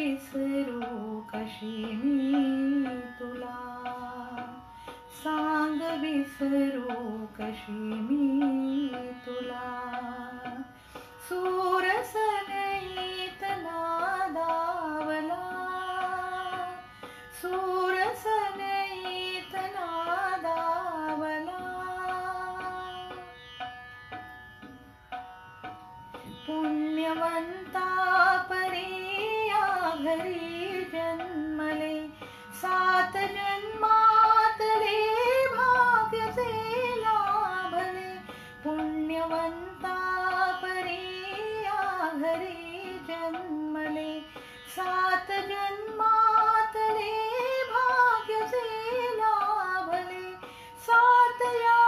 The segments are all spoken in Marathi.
विसरू कशी मी तुला, सांग विसरू कशी मी तुला. सूरसनईत नादावला, सूरसनईत नादावला. पुण्यवंता परी या घरी जन्मले, 7 जन्मातले भाग्यचे लाभले. पुण्यवंता परी या घरी जन्मले, 7 जन्मातले भाग्यचे लाभले. 7 या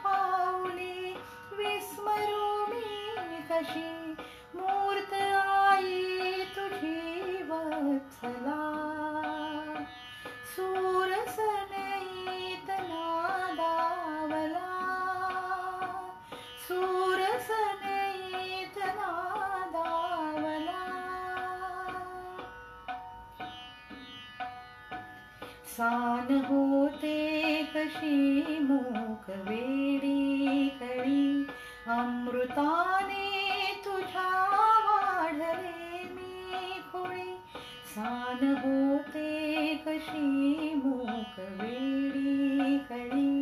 पाऊली विस्मरू मी कशी, मूर्त आई तुझी वत्सला. सूरसनईत नादावला, सूरसनईत नादावला. सान होते कशी मूक वेडी कळी, अमृताने तुझ्या वाढले मी खोळी. सान होते कशी मूक वेडी कळी,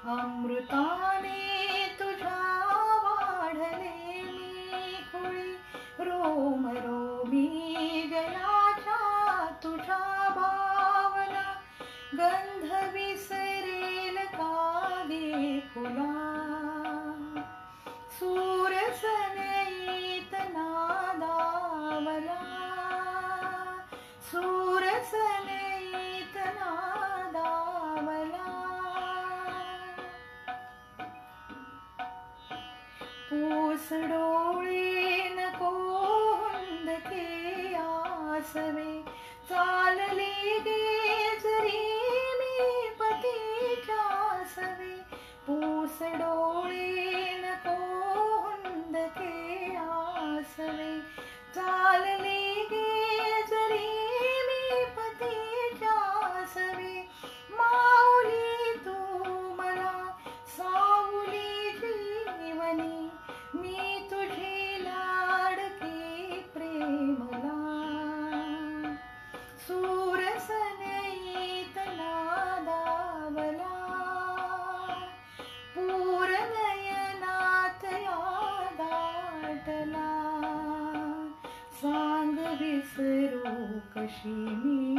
अमृताने तुझ्या वाढले मी खोळी. रोम रोमी जयाच्या तुझ्या भावना, गंध विसरेल का गे फुला. सूरसनईत नादावला, सूरसनईत नादावला. पूस डोळे नको हुंदके आसवे, चालले गे जरी मी पतीच्या सवे. पूस डोळे नको हुंदके आसवे, चालले गे जरी मी पतीच्या सवे. माऊली तू मला सावली जीवनी, मी तुझी लाडकी प्रेमला. सूरसनईत नादावला, पूरनयनात या दाटला. सांग विसरू कशी मी